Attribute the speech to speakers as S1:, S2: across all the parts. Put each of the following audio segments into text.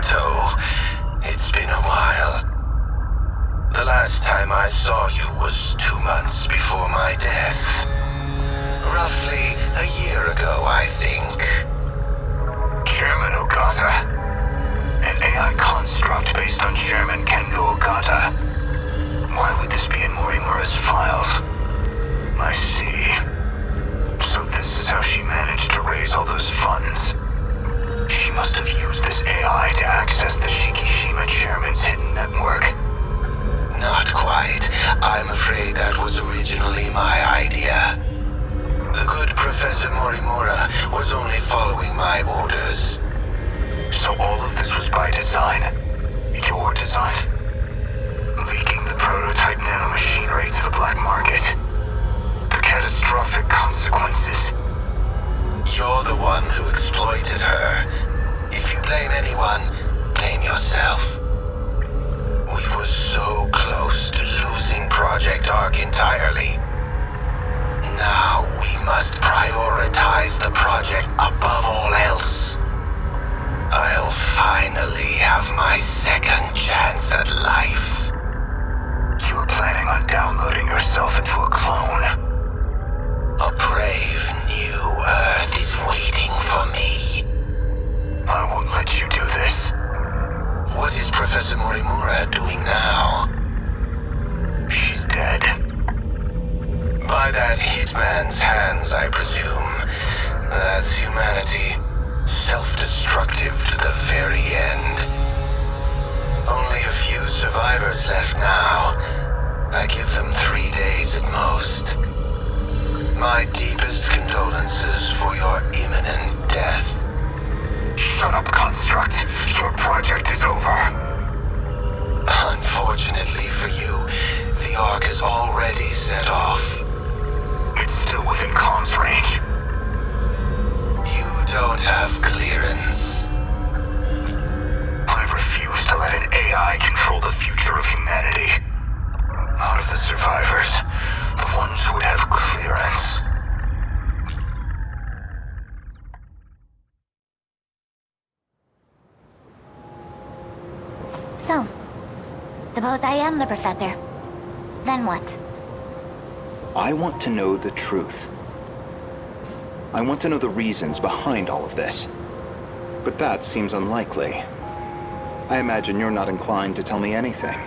S1: Gouto. It's been a while. The last time I saw you was 2 months before my death. Roughly a year ago, I think.
S2: Chairman Ogata. An AI construct based on Chairman Kengo Ogata. Why would this be in Morimura's files? I see. So this is how she managed to raise all those funds. She must have used this AI to access the Shikishima Chairman's hidden network.
S1: Not quite. I'm afraid that was originally my idea. The good Professor Morimura was only following my orders.
S2: So all of this was by design? Your design? Leaking the prototype nanomachinery to the black market? The catastrophic consequences?
S1: You're the one who exploited her. If you blame anyone, blame yourself. We were so close to losing Project Ark entirely. Now we must prioritize the project above all else. I'll finally have my second chance at life.
S2: You're planning on downloading yourself into a clone?
S1: A brave new Earth is waiting for me.
S2: I won't let you do this.
S1: What is Professor Morimura doing now?
S2: She's dead.
S1: By that hitman's hands, I presume. That's humanity. Self-destructive to the very end. Only a few survivors left now. I give them 3 days at most. My deepest condolences for your imminent death.
S2: Shut up, Construct. Your project is over.
S1: Unfortunately for you, the Ark is already set off.
S2: It's still within comms range.
S1: You don't have clearance.
S2: I refuse to let an AI control the future of humanity. Out of the survivors, the ones who would have clearance.
S3: So, suppose I am the professor. Then what?
S4: I want to know the truth. I want to know the reasons behind all of this. But that seems unlikely. I imagine you're not inclined to tell me anything.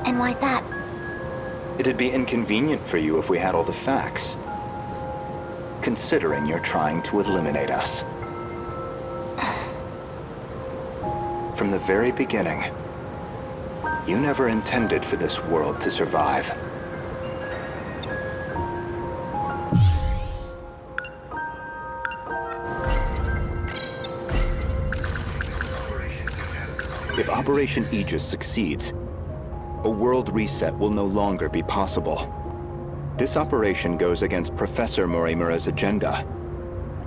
S3: And why's that?
S4: It'd be inconvenient for you if we had all the facts. Considering you're trying to eliminate us. From the very beginning, you never intended for this world to survive. If Operation Aegis succeeds, a world reset will no longer be possible. This operation goes against Professor Morimura's agenda.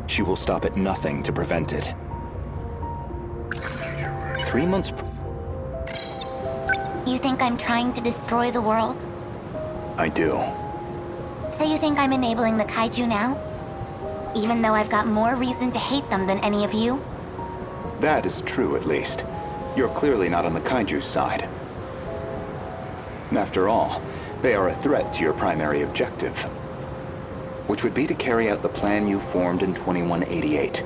S4: She will stop at nothing to prevent it. 3 months...
S3: You think I'm trying to destroy the world?
S4: I do.
S3: So you think I'm enabling the kaiju now? Even though I've got more reason to hate them than any of you?
S4: That is true, at least. You're clearly not on the kaiju's side. After all, they are a threat to your primary objective, which would be to carry out the plan you formed in 2188.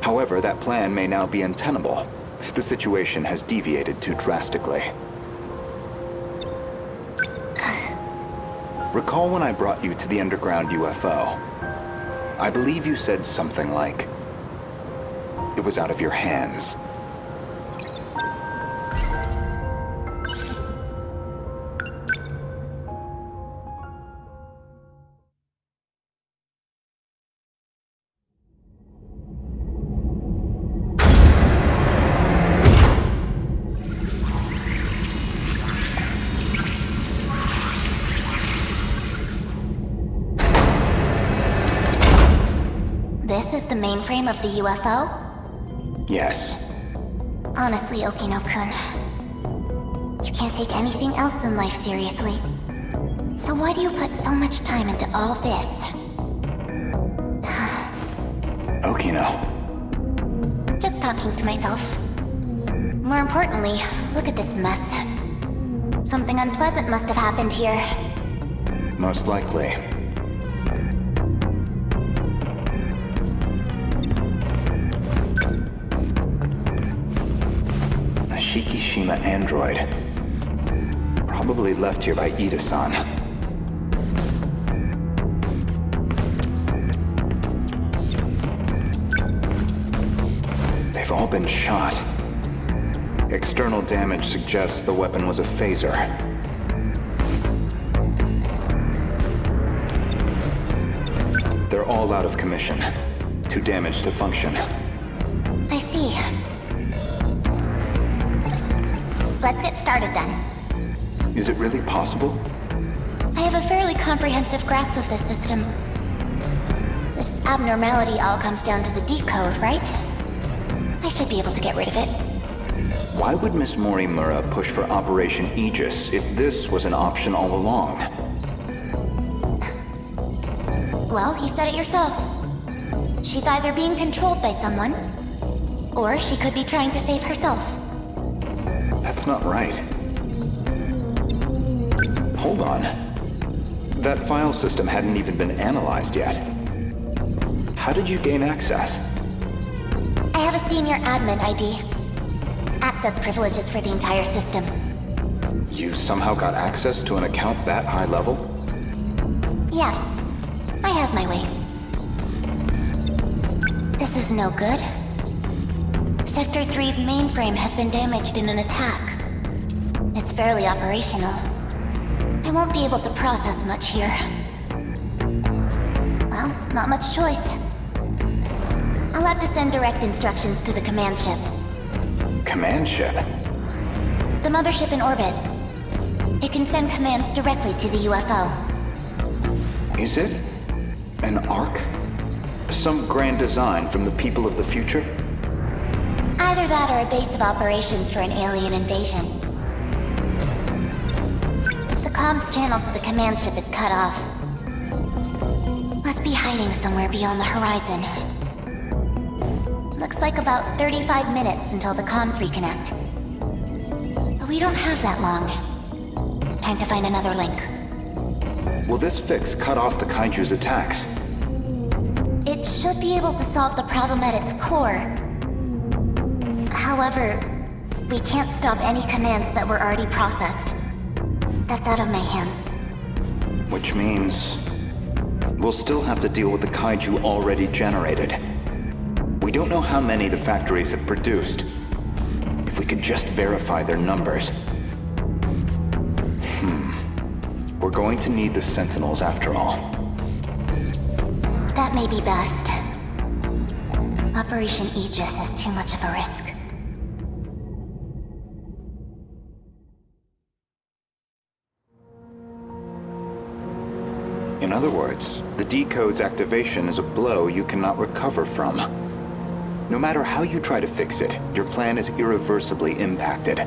S4: However, that plan may now be untenable. The situation has deviated too drastically. Recall when I brought you to the underground UFO? I believe you said something like, it was out of your hands.
S3: This is the mainframe of the UFO?
S4: Yes.
S3: Honestly, Okino-kun, you can't take anything else in life seriously. So why do you put so much time into all this?
S4: Okino.
S3: Just talking to myself. More importantly, look at this mess. Something unpleasant must have happened here.
S4: Most likely. A Shikishima android. Probably left here by Ida-san. They've all been shot. External damage suggests the weapon was a phaser. They're all out of commission. Too damaged to function.
S3: I see. Let's get started then.
S4: Is it really possible?
S3: I have a fairly comprehensive grasp of this system. This abnormality all comes down to the decode, right? I should be able to get rid of it.
S4: Why would Miss Morimura push for Operation Aegis if this was an option all along?
S3: Well, you said it yourself. She's either being controlled by someone, or she could be trying to save herself.
S4: That's not right. Hold on. That file system hadn't even been analyzed yet. How did you gain access?
S3: I have a senior admin ID. Access privileges for the entire system.
S4: You somehow got access to an account that high level?
S3: Yes, I have my ways. This is no good. Sector 3's mainframe has been damaged in an attack. It's barely operational. I won't be able to process much here. Well, not much choice. I'll have to send direct instructions to the command ship.
S4: Command ship?
S3: The mothership in orbit. It can send commands directly to the UFO.
S4: Is it? An Ark? Some grand design from the people of the future?
S3: Either that or a base of operations for an alien invasion. The comms channel to the command ship is cut off. Must be hiding somewhere beyond the horizon. Looks like about 35 minutes until the comms reconnect. But we don't have that long. Time to find another link.
S4: Will this fix cut off the Kaiju's attacks?
S3: It should be able to solve the problem at its core. However, we can't stop any commands that were already processed. That's out of my hands.
S4: Which means we'll still have to deal with the Kaiju already generated. We don't know how many the factories have produced. If we could just verify their numbers. We're going to need the Sentinels after all.
S3: That may be best. Operation Aegis is too much of a risk.
S4: In other words, the decode's activation is a blow you cannot recover from. No matter how you try to fix it, your plan is irreversibly impacted.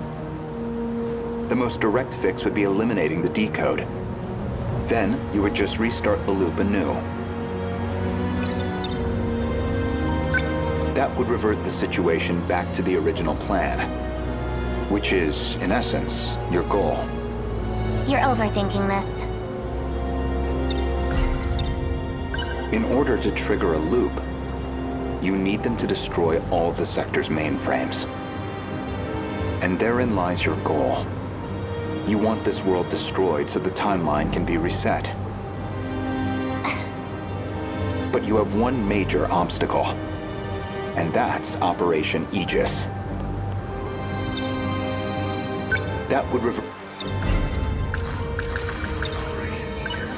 S4: The most direct fix would be eliminating the decode. Then, you would just restart the loop anew. That would revert the situation back to the original plan. Which is, in essence, your goal.
S3: You're overthinking this.
S4: In order to trigger a loop, you need them to destroy all the sector's mainframes. And therein lies your goal. You want this world destroyed so the timeline can be reset. But you have one major obstacle, and that's Operation Aegis. That would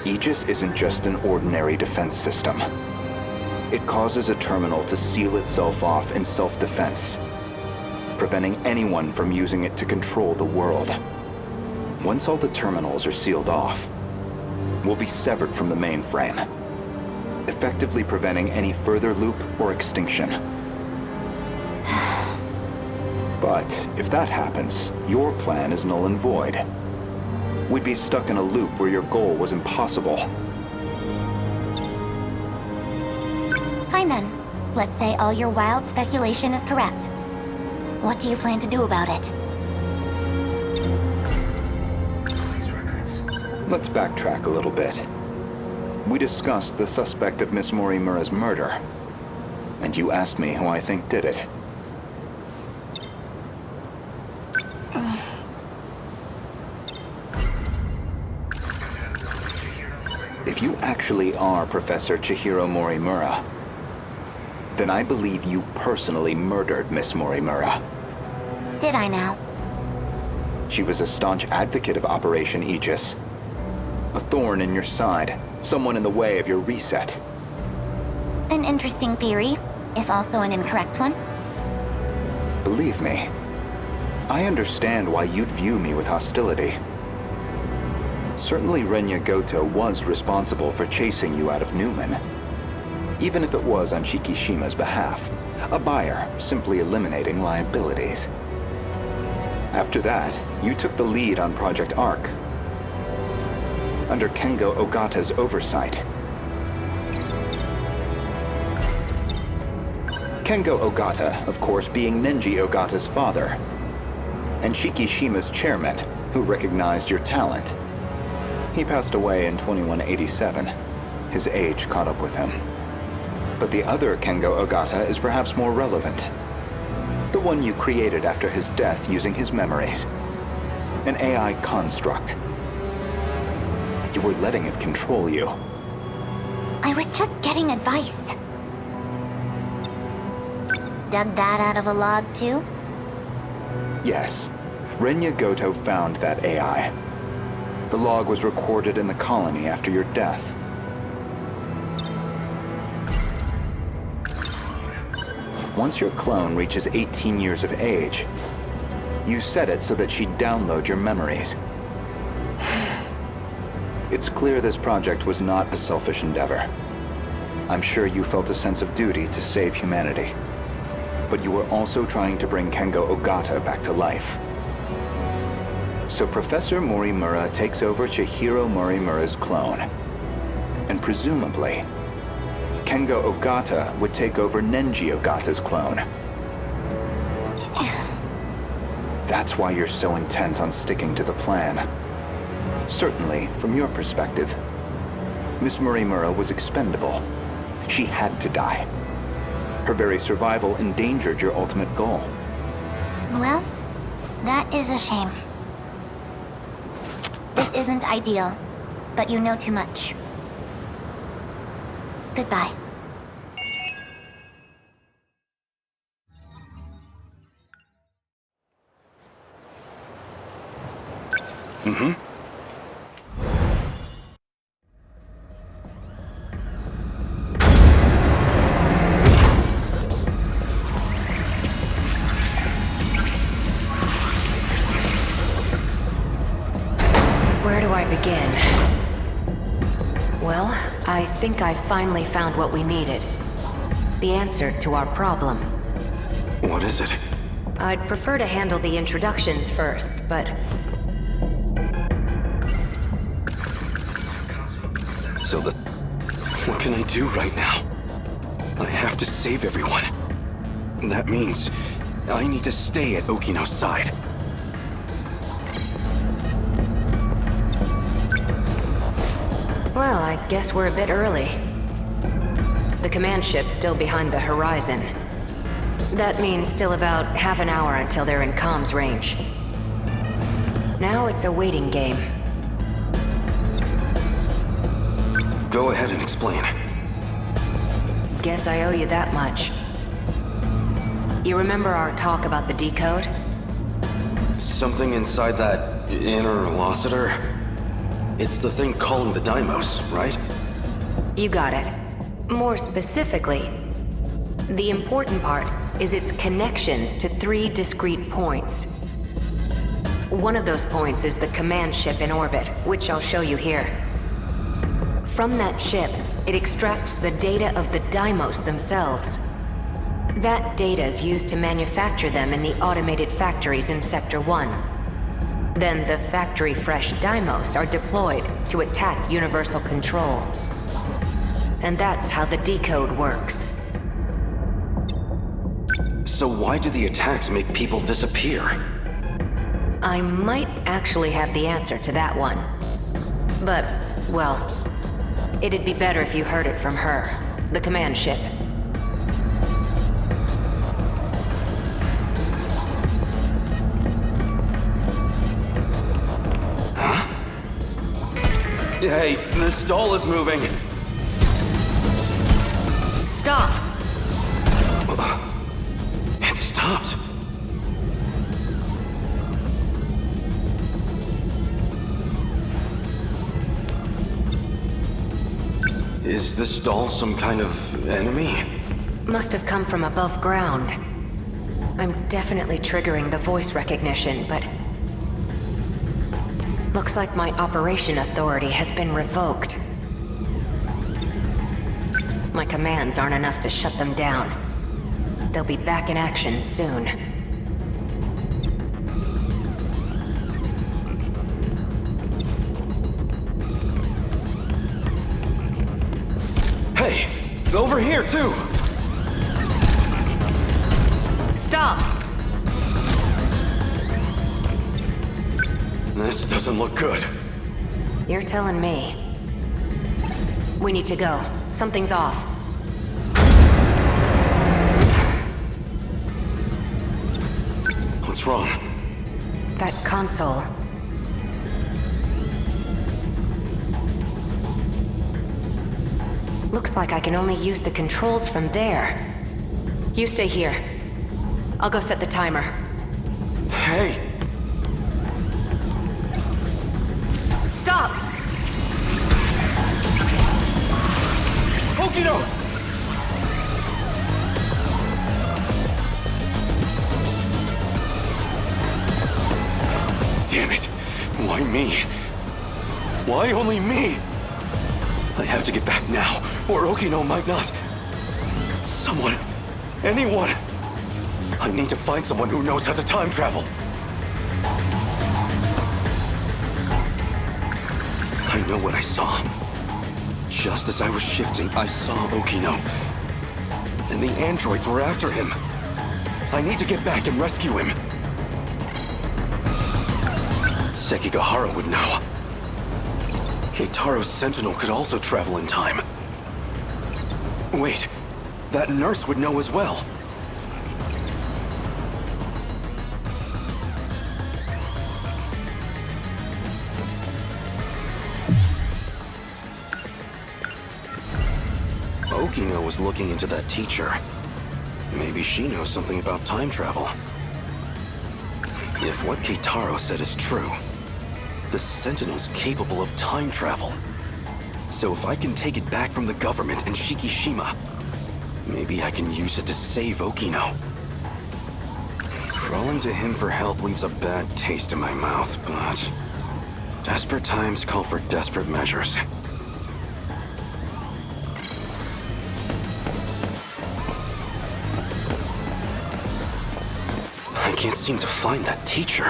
S4: Aegis isn't just an ordinary defense system. It causes a terminal to seal itself off in self-defense, preventing anyone from using it to control the world. Once all the terminals are sealed off, we'll be severed from the mainframe, effectively preventing any further loop or extinction. But if that happens, your plan is null and void. We'd be stuck in a loop where your goal was impossible.
S3: Fine then. Let's say all your wild speculation is correct. What do you plan to do about it?
S4: Let's backtrack a little bit. We discussed the suspect of Miss Morimura's murder, and you asked me who I think did it. If you actually are Professor Chihiro Morimura, then I believe you personally murdered Miss Morimura.
S3: Did I now?
S4: She was a staunch advocate of Operation Aegis. A thorn in your side, someone in the way of your reset.
S3: An interesting theory, if also an incorrect one.
S4: Believe me, I understand why you'd view me with hostility. Certainly Renya Gouto was responsible for chasing you out of Newman, even if it was on Shikishima's behalf, a buyer simply eliminating liabilities. After that, you took the lead on Project Arc, under Kengo Ogata's oversight. Kengo Ogata, of course, being Nenji Ogata's father, and Shikishima's chairman, who recognized your talent. He passed away in 2187. His age caught up with him. But the other Kengo Ogata is perhaps more relevant. The one you created after his death using his memories. An AI construct. You were letting it control you.
S3: I was just getting advice. Dug that out of a log, too?
S4: Yes. Renya Gouto found that AI. The log was recorded in the colony after your death. Once your clone reaches 18 years of age, you set it so that she'd download your memories. It's clear this project was not a selfish endeavor. I'm sure you felt a sense of duty to save humanity. But you were also trying to bring Kengo Ogata back to life. So Professor Morimura takes over Chihiro Morimura's clone. And presumably, Kengo Ogata would take over Nenji Ogata's clone. That's why you're so intent on sticking to the plan. Certainly, from your perspective, Miss Morimura was expendable. She had to die. Her very survival endangered your ultimate goal.
S3: Well, that is a shame. This isn't ideal, but you know too much. Goodbye.
S5: Where do I begin? Well, I think I finally found what we needed. The answer to our problem.
S2: What is it?
S5: I'd prefer to handle the introductions first, but...
S2: So what can I do right now? I have to save everyone. That means I need to stay at Okino's side.
S5: Well, I guess we're a bit early. The command ship's still behind the horizon. That means still about half an hour until they're in comms range. Now it's a waiting game.
S2: Go ahead and explain.
S5: Guess I owe you that much. You remember our talk about the decode?
S2: Something inside that interlocutor? It's the thing calling the Deimos, right?
S5: You got it. More specifically, the important part is its connections to 3 discrete points. One of those points is the command ship in orbit, which I'll show you here. From that ship, it extracts the data of the Deimos themselves. That data is used to manufacture them in the automated factories in Sector 1. Then the factory-fresh Deimos are deployed to attack Universal Control. And that's how the decode works.
S2: So why do the attacks make people disappear?
S5: I might actually have the answer to that one. But, well, it'd be better if you heard it from her, the command ship.
S2: Hey, this doll is moving!
S5: Stop!
S2: It stopped. Is this doll some kind of enemy?
S5: Must have come from above ground. I'm definitely triggering the voice recognition, but... looks like my operation authority has been revoked. My commands aren't enough to shut them down. They'll be back in action soon.
S2: Hey! Over here, too!
S5: Stop!
S2: This doesn't look good.
S5: You're telling me. We need to go. Something's off.
S2: What's wrong?
S5: That console. Looks like I can only use the controls from there. You stay here. I'll go set the timer.
S2: Hey!
S5: Stop!
S2: Okino! Damn it! Why me? Why only me? I have to get back now, or Okino might not. Someone. Anyone. I need to find someone who knows how to time travel. I know what I saw. Just as I was shifting, I saw Okino. And the androids were after him. I need to get back and rescue him. Sekigahara would know. Keitaro's Sentinel could also travel in time. Wait, that nurse would know as well. Okino was looking into that teacher. Maybe she knows something about time travel. If what Keitaro said is true, the Sentinel's capable of time travel. So if I can take it back from the government and Shikishima, maybe I can use it to save Okino. Crawling to him for help leaves a bad taste in my mouth, but... desperate times call for desperate measures. I can't seem to find that teacher.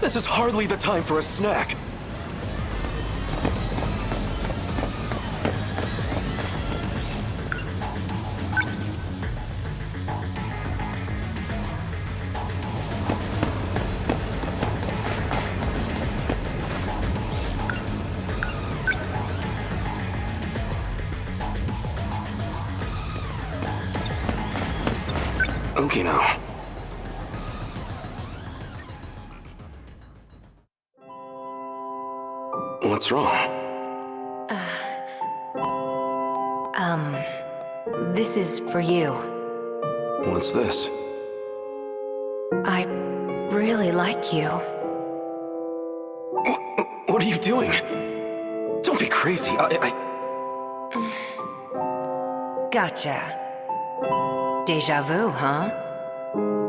S2: This is hardly the time for a snack. Okay now. What's wrong?
S5: This is for you.
S2: What's this?
S5: I really like you.
S2: What are you doing? Don't be crazy.
S5: Gotcha. Deja vu, huh?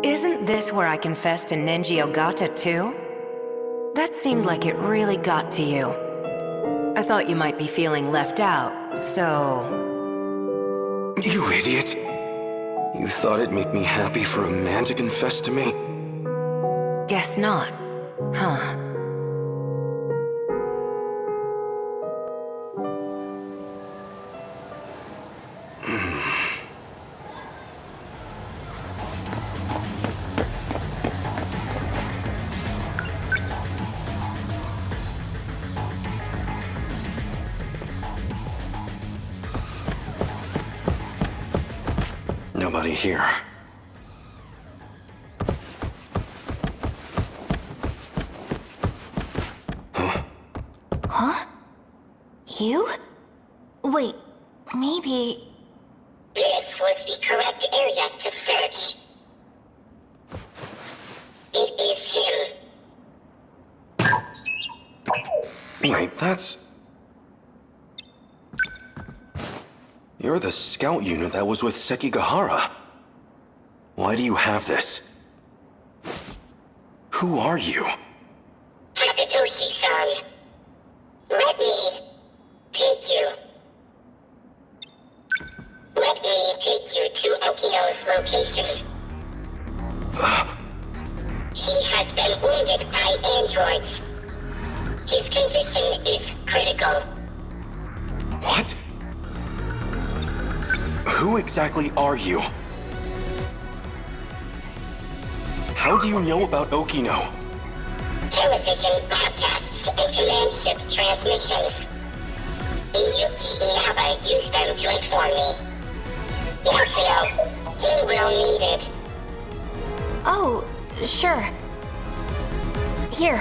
S5: Isn't this where I confessed to Nenji Ogata, too? That seemed like it really got to you. I thought you might be feeling left out, so...
S2: You idiot. You thought it'd make me happy for a man to confess to me?
S5: Guess not, huh?
S6: somebody here.
S3: Huh? You? Wait, maybe...
S7: This was the correct area to search. It is him.
S6: Wait, that's... You're the scout unit that was with Sekigahara. Why do you have this? Who are you?
S7: Takatoshi-san. Let me take you. Let me take you to Okino's location. He has been wounded by androids. His condition is critical.
S6: What? Who exactly are you? How do you know about Okino?
S7: Television broadcasts and command ship transmissions. Miyuki Inaba used them to inform me. Now to know, he will need it.
S3: Oh, sure. Here.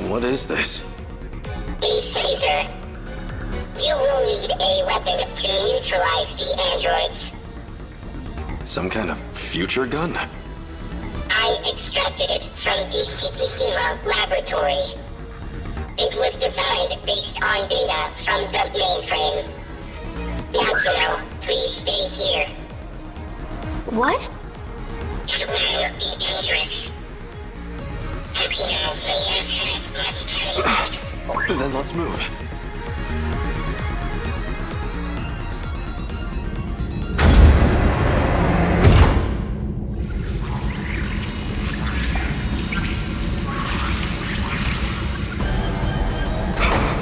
S6: What is this?
S7: The phaser. You will need a weapon to neutralize the androids.
S6: Some kind of future gun?
S7: I extracted it from the Hijiyama laboratory. It was designed based on data from the mainframe. Now, please stay here.
S3: What?
S7: It will be dangerous. Okino may not have much time.
S6: Then let's move.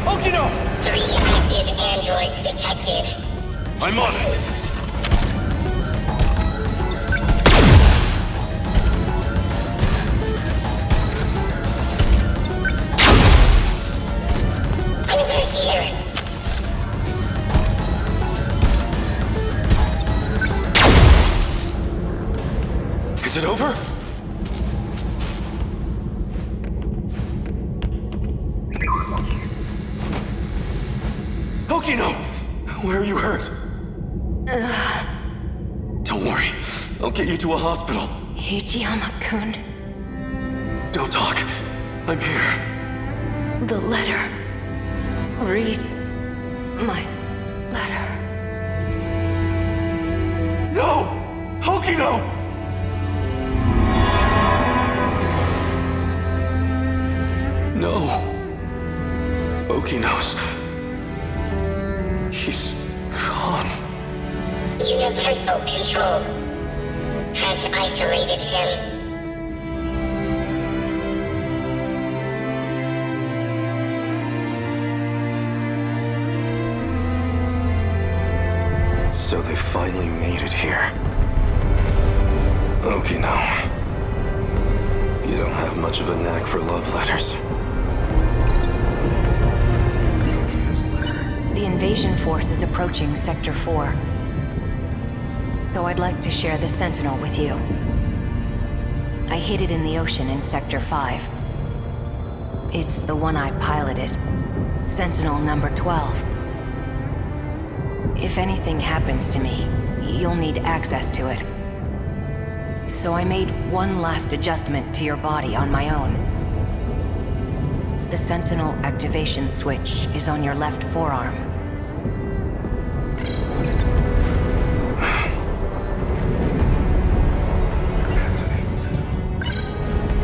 S7: Okino! 3 active androids detected.
S6: I'm on it!
S7: Over here.
S6: Is it over? Okino! Where are you hurt? Don't worry. I'll get you to a hospital.
S5: Hijiyama-kun.
S6: Don't talk. I'm here.
S5: The letter. Read my letter.
S6: No! Okino! No. Okino's... He's gone.
S7: Universal Control has isolated him.
S6: So they finally made it here. Okino. You don't have much of a knack for love letters.
S5: The invasion force is approaching Sector 4. So I'd like to share the Sentinel with you. I hid it in the ocean in Sector 5. It's the one I piloted. Sentinel number 12. If anything happens to me, you'll need access to it. So I made one last adjustment to your body on my own. The Sentinel activation switch is on your left forearm.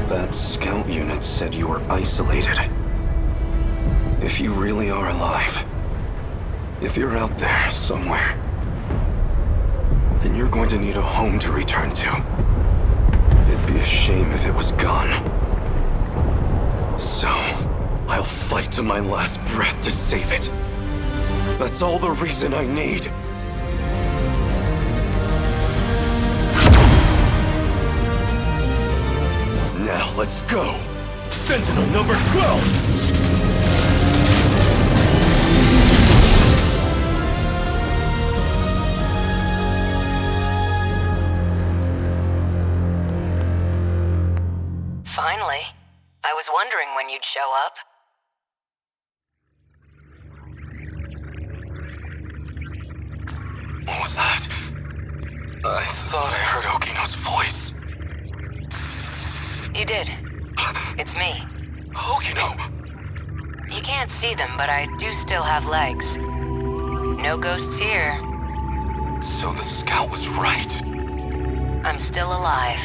S6: That scout unit said you were isolated. If you really are alive, if you're out there somewhere, then you're going to need a home to return to. It'd be a shame if it was gone. So, I'll fight to my last breath to save it. That's all the reason I need. Now let's go! Sentinel number 12!
S5: Finally. I was wondering when you'd show up.
S6: What was that? I thought I heard Okino's voice.
S5: You did. It's me.
S6: Okino!
S5: You can't see them, but I do still have legs. No ghosts here.
S6: So the scout was right.
S5: I'm still alive.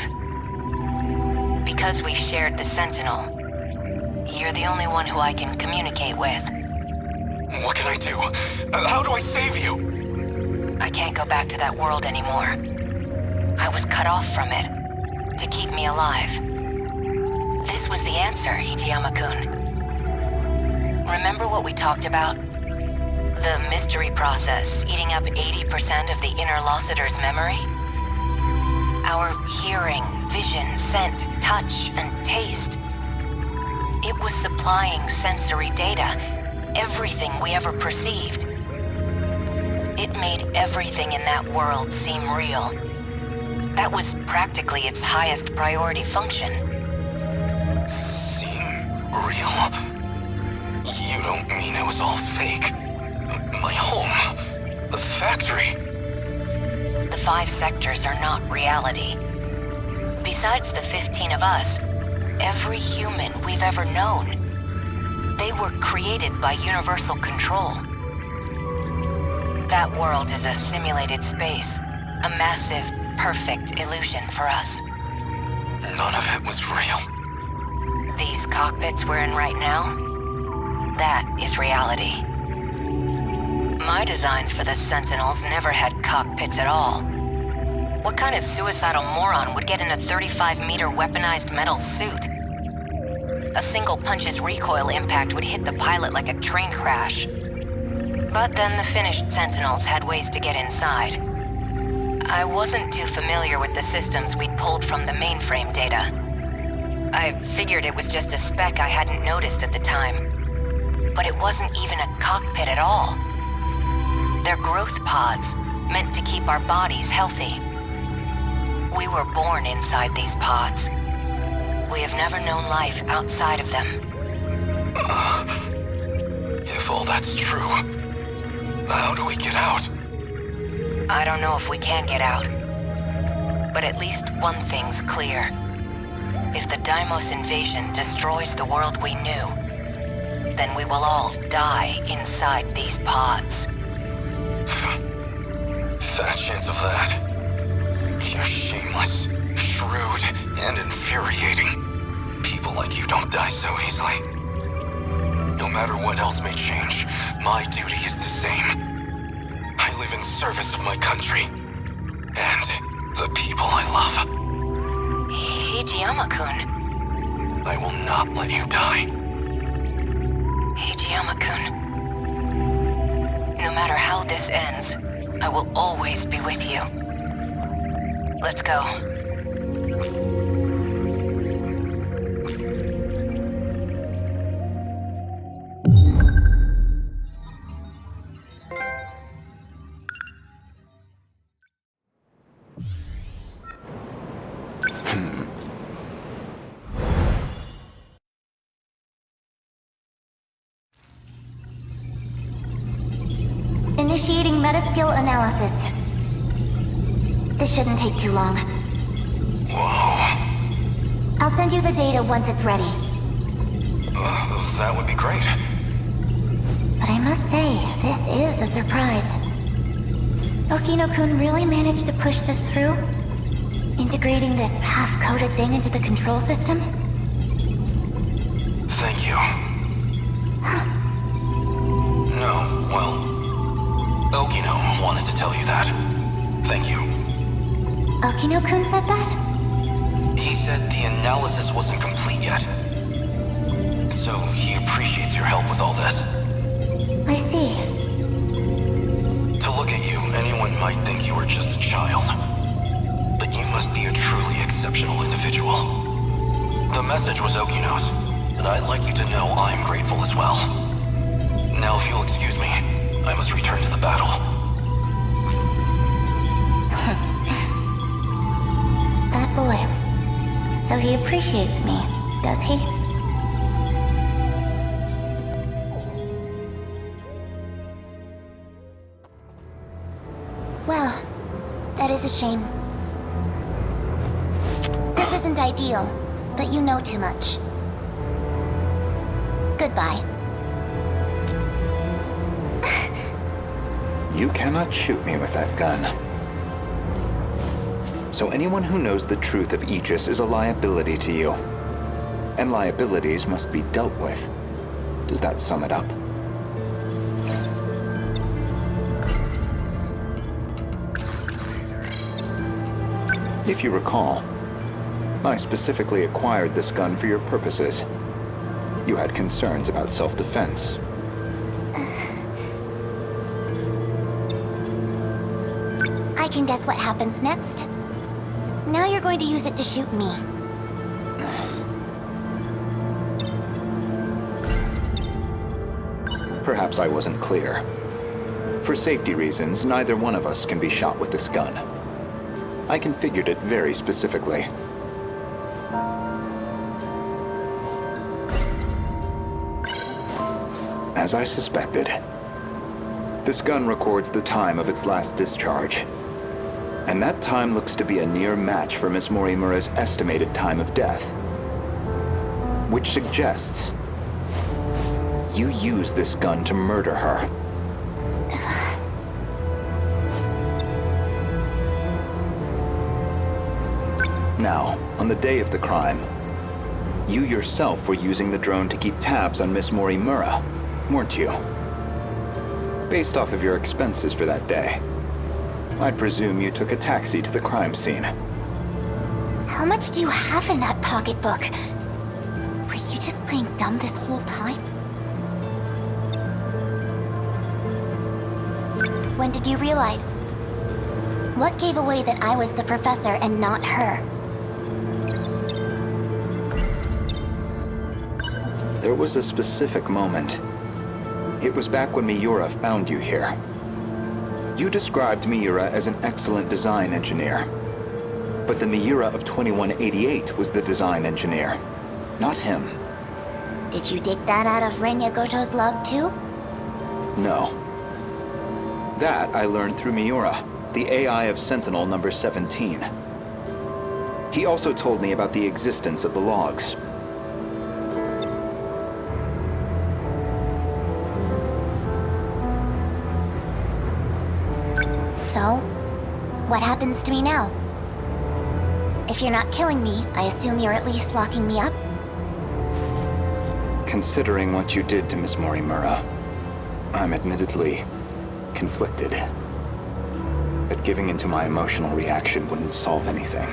S5: Because we shared the Sentinel, you're the only one who I can communicate with.
S6: What can I do? How do I save you?
S5: I can't go back to that world anymore. I was cut off from it, to keep me alive. This was the answer, Hijiyama-kun. Remember what we talked about? The mystery process eating up 80% of the inner Lossiter's memory? Our hearing, vision, scent, touch, and taste. It was supplying sensory data, everything we ever perceived. It made everything in that world seem real. That was practically its highest priority function.
S6: Seem real? You don't mean it was all fake? My home? The factory?
S5: The 5 sectors are not reality. Besides the 15 of us, every human we've ever known, they were created by universal control. That world is a simulated space, a massive, perfect illusion for us.
S6: None of it was real.
S5: These cockpits we're in right now, that is reality. My designs for the Sentinels never had cockpits at all. What kind of suicidal moron would get in a 35-meter weaponized metal suit? A single punch's recoil impact would hit the pilot like a train crash. But then the finished Sentinels had ways to get inside. I wasn't too familiar with the systems we'd pulled from the mainframe data. I figured it was just a speck I hadn't noticed at the time. But it wasn't even a cockpit at all. They're growth pods, meant to keep our bodies healthy. We were born inside these pods. We have never known life outside of them.
S6: If all that's true, how do we get out?
S5: I don't know if we can get out. But at least one thing's clear. If the Deimos invasion destroys the world we knew, then we will all die inside these pods.
S6: Fat chance of that. You're shameless, shrewd, and infuriating. People like you don't die so easily. No matter what else may change, my duty is the same. I live in service of my country, and the people I love.
S5: Hijiyama-kun.
S6: I will not let you die.
S5: Hijiyama-kun. No matter how this ends, I will always be with you. Let's go.
S3: Initiating metaskill analysis. This shouldn't take too long.
S6: Whoa.
S3: I'll send you the data once it's ready.
S6: That would be great.
S3: But I must say, this is a surprise. Okino-kun really managed to push this through? Integrating this half-coded thing into the control system?
S6: Thank you. No, well, Okino wanted to tell you that. Thank you.
S3: Okino-kun said that?
S6: He said the analysis wasn't complete yet. So he appreciates your help with all this.
S3: I see.
S6: To look at you, anyone might think you are just a child. But you must be a truly exceptional individual. The message was Okino's, and I'd like you to know I'm grateful as well. Now, if you'll excuse me, I must return to the battle.
S3: That boy. So he appreciates me. does he? Well, that is a shame. This isn't ideal, but you know too much. Goodbye.
S4: You cannot shoot me with that gun. So anyone who knows the truth of Aegis is a liability to you. And liabilities must be dealt with. Does that sum it up? If you recall, I specifically acquired this gun for your purposes. You had concerns about self-defense.
S3: I can guess what happens next. Now you're going to use it to shoot me.
S4: Perhaps I wasn't clear. For safety reasons, neither one of us can be shot with this gun. I configured it very specifically. As I suspected, this gun records the time of its last discharge. And that time looks to be a near match for Miss Morimura's estimated time of death. Which suggests you used this gun to murder her. Now, on the day of the crime, you yourself were using the drone to keep tabs on Miss Morimura, weren't you? Based off of your expenses for that day, I'd presume you took a taxi to the crime scene.
S3: How much do you have in that pocketbook? Were you just playing dumb this whole time? When did you realize? What gave away that I was the professor and not her?
S4: There was a specific moment. It was back when Miura found you here. You described Miura as an excellent design engineer. But the Miura of 2188 was the design engineer, not him.
S3: Did you dig that out of Renya Gouto's log too?
S4: No. That I learned through Miura, the AI of Sentinel number 17. He also told me about the existence of the logs.
S3: So, what happens to me now? If you're not killing me, I assume you're at least locking me up?
S4: Considering what you did to Miss Morimura, I'm admittedly conflicted. But giving into my emotional reaction wouldn't solve anything.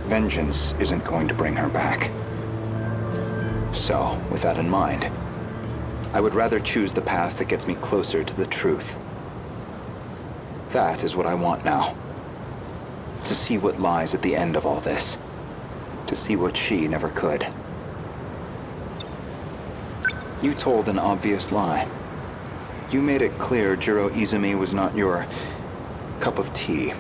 S4: Vengeance isn't going to bring her back. So, with that in mind, I would rather choose the path that gets me closer to the truth. That is what I want now. To see what lies at the end of all this. To see what she never could. You told an obvious lie. You made it clear Jiro Izumi was not your cup of tea.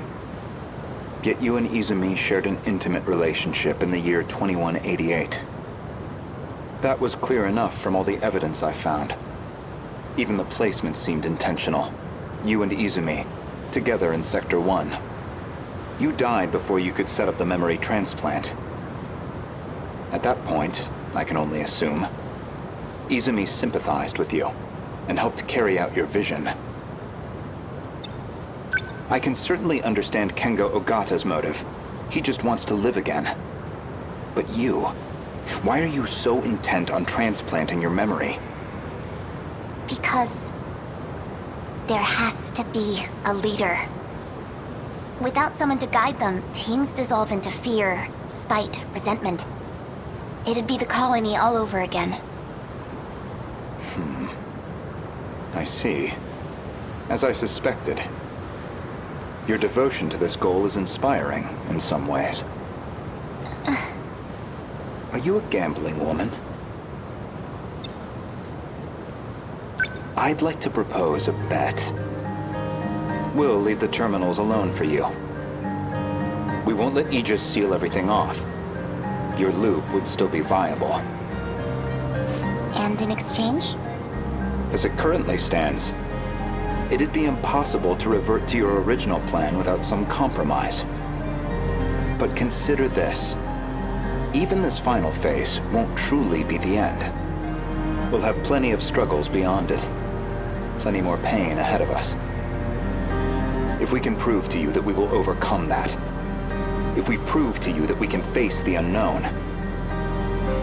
S4: Yet you and Izumi shared an intimate relationship in the year 2188. That was clear enough from all the evidence I found. Even the placement seemed intentional. You and Izumi, together in Sector 1. You died before you could set up the memory transplant. At that point, I can only assume, Izumi sympathized with you and helped carry out your vision. I can certainly understand Kengo Ogata's motive. He just wants to live again. But you, why are you so intent on transplanting your memory?
S3: Because there has to be a leader. Without someone to guide them, teams dissolve into fear, spite, resentment. It'd be the colony all over again.
S4: I see. As I suspected. Your devotion to this goal is inspiring in some ways. Are you a gambling woman? I'd like to propose a bet. We'll leave the terminals alone for you. We won't let Aegis seal everything off. your loop would still be viable.
S3: And in exchange?
S4: As it currently stands, it'd be impossible to revert to your original plan without some compromise. But consider this. Even this final phase won't truly be the end. We'll have plenty of struggles beyond it. Plenty more pain ahead of us. If we can prove to you that we will overcome that, if we prove to you that we can face the unknown,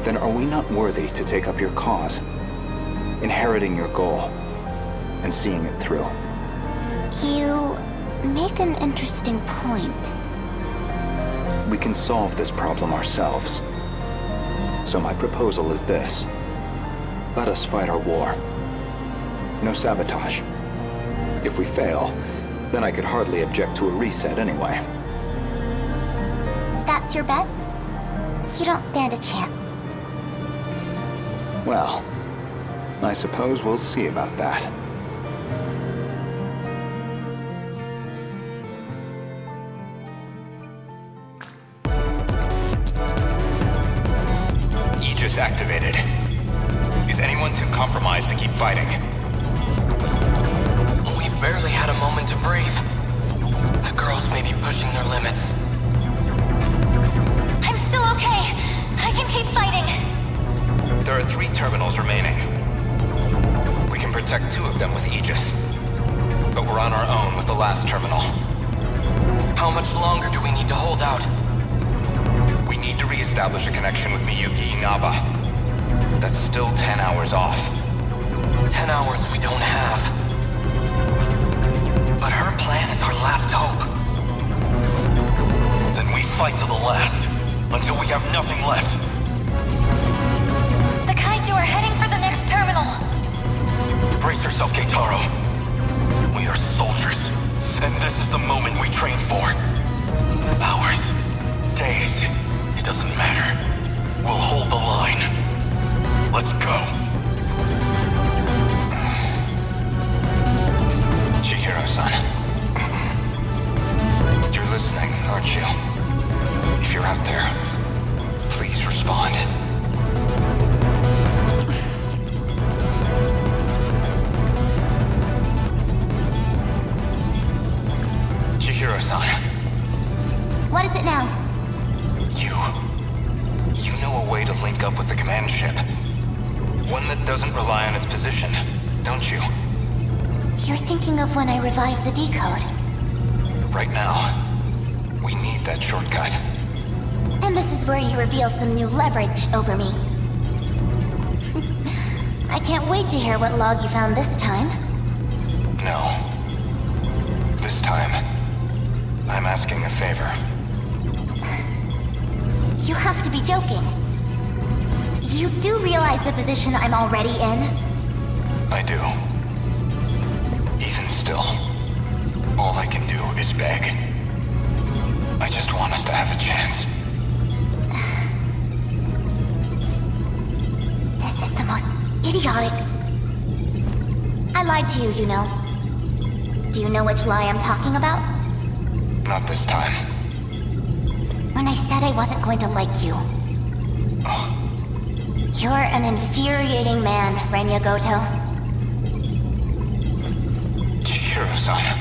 S4: then are we not worthy to take up your cause, inheriting your goal, and seeing it through?
S3: You make an interesting point.
S4: We can solve this problem ourselves. So my proposal is this. Let us fight our war. No sabotage. If we fail, then I could hardly object to a reset anyway.
S3: That's your bet? You don't stand a chance.
S4: Well, I suppose we'll see about that.
S2: Aegis activated. Is anyone too compromised to keep fighting?
S8: We've barely had a moment to breathe. The girls may be pushing their limits.
S3: I'm still okay. I can keep fighting.
S2: There are 3 terminals remaining. We can protect 2 of them with Aegis. But we're on our own with the last terminal.
S8: How much longer do we need to hold out?
S2: We need to re-establish a connection with Miyuki Inaba. That's still 10 hours off.
S8: 10 hours we don't have. But her plan is our last hope.
S2: Then we fight to the last, until we have nothing left.
S3: The kaiju are heading for the next terminal.
S2: Brace yourself, Keitaro. We are soldiers, and this is the moment we train for. Hours, days, it doesn't matter. We'll hold the line. Let's go. Chihiro-san. You're listening, aren't you? If you're out there, please respond. Chihiro-san.
S3: What is it now?
S2: You know a way to link up with the command ship. One that doesn't rely on its position, don't you?
S3: You're thinking of when I revised the decode.
S2: Right now, we need that shortcut.
S3: And this is where you reveal some new leverage over me. I can't wait to hear what log you found this time.
S2: No. This time, I'm asking a favor.
S3: You have to be joking. You do realize the position I'm already in?
S2: I do. Even still, all I can do is beg. I just want us to have a chance.
S3: This is the most idiotic... I lied to you, you know. Do you know which lie I'm talking about?
S2: Not this time.
S3: When I said I wasn't going to like you.
S2: Oh,
S3: You're an infuriating man, Renya Gouto.
S2: Chihiro-san.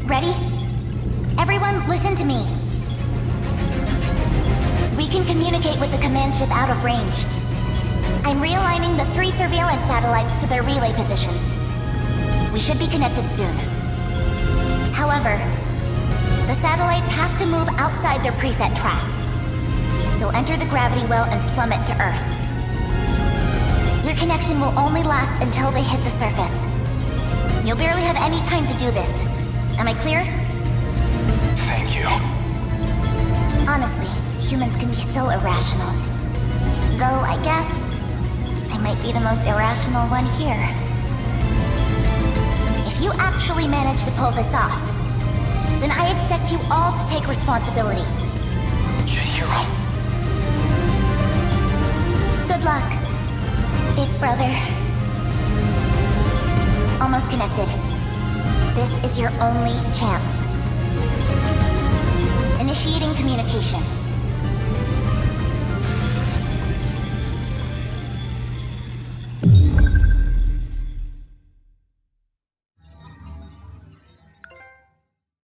S3: Ready? Everyone, listen to me. We can communicate with the command ship out of range. I'm realigning the 3 surveillance satellites to their relay positions. We should be connected soon. However, the satellites have to move outside their preset tracks. They'll enter the gravity well and plummet to Earth. Your connection will only last until they hit the surface. You'll barely have any time to do this. Am I clear?
S2: Thank you.
S3: Honestly, humans can be so irrational. Though, I guess, I might be the most irrational one here. If you actually manage to pull this off, then I expect you all to take responsibility.
S8: Chihiro.
S3: Good luck, big brother. Almost connected. This is your only chance. Initiating communication.